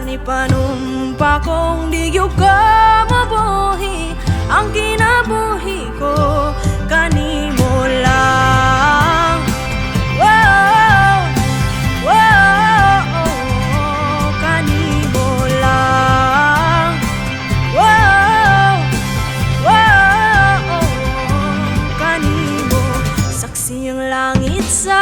ni panumpa kong di gyud ka mabuhi. Ang kinabuhi ko kanimo lang. Wow, wow, kanimo lang. Wow, wow, kanimo. Saksi ang langit sa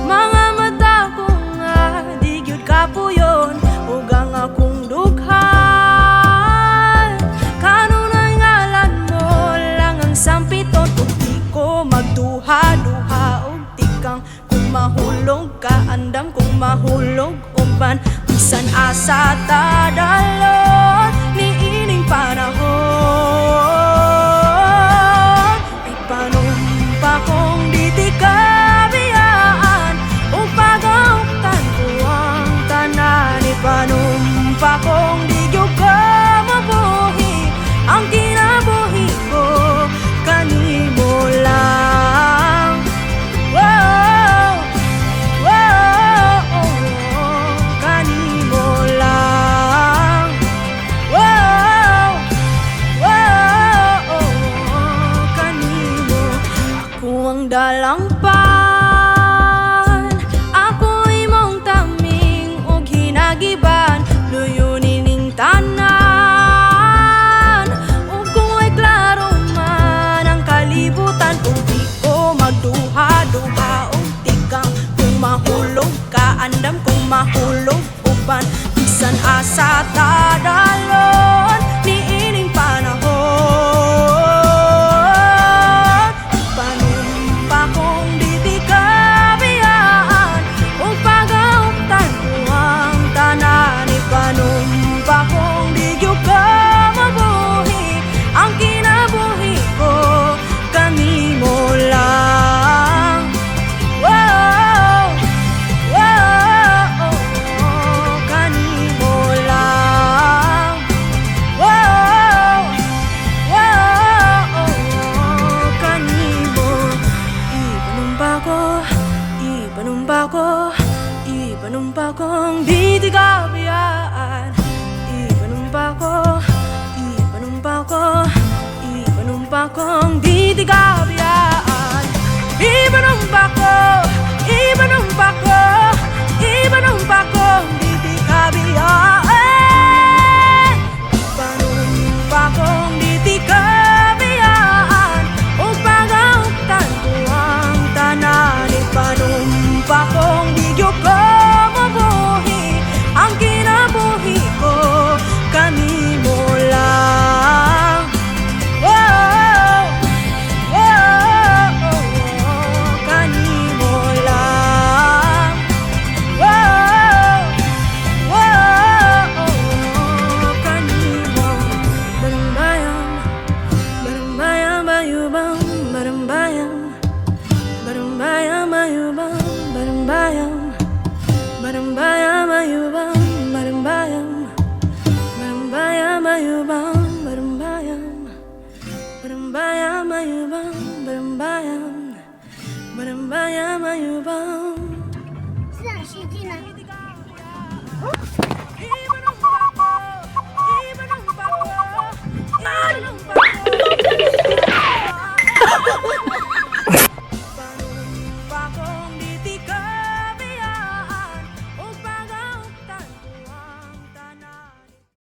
mga mata ko nga di gyud kapuyon, ug ang akong dughan kanunay ngalan mo lang ang sampiton. Ug di ko magduha-duha og tikang kung mahulog ka andam, kung mahulog uban bisan asa ta dalon niining panahon. Ipanumpa kong di ti kabiyaan ug pagawtan ko ang tanan. Ipanumpa kong di gyud ka mabuhi. Ang kinabuhi ko kanimo lang. Wow, wow, kanimo lang. Wow, wow, kanimo. Ako ang dalangpan, ako imong taming ug hinagiban, luyo nining tanan. Ug kung ay klaro man ang kalibutan, ug di ko magduha-duha og tikang kung mahulog ka andam, kung mahulog uban bisan asa ta dalon niining panahon. Ipanumpa kong di ti kabiyaan ug pagawtan ko ang tanan. Ipanumpa kong di gyud ka mabuhi. Ang kinabuhi ko kanimo lang. Wow, wow, kanimo lang. Wow, wow, kanimo. Ipanumpa ko, ipanumpa ko, ipanumpa kong di ti kabiyaan. Ipanumpa ko, ipanumpa ko, ipanumpa kong di ti kabiyaan. Ipanumpa ko, ipanumpa ko, ipanumpa kong di ti kabiyaan. Ipanumpa kong di ti kabiyaan ug pagawtan ko ang tanan. Ipanumpa kong di gyud ka mabuhi. Ang kinabuhi ko kanimo lang. Wow, wow, kanimo lang. Wow, wow, kanimo. Barumbayang, barumbayang bayubang, barumbayang, barumbayang bayubang, barumbayang, barumbayang bayubang, barumbayang, barumbayang bayubang, barumbayang, barumbayang bayubang, barumbayang, barumbayang bayubang. 是啊，是进来。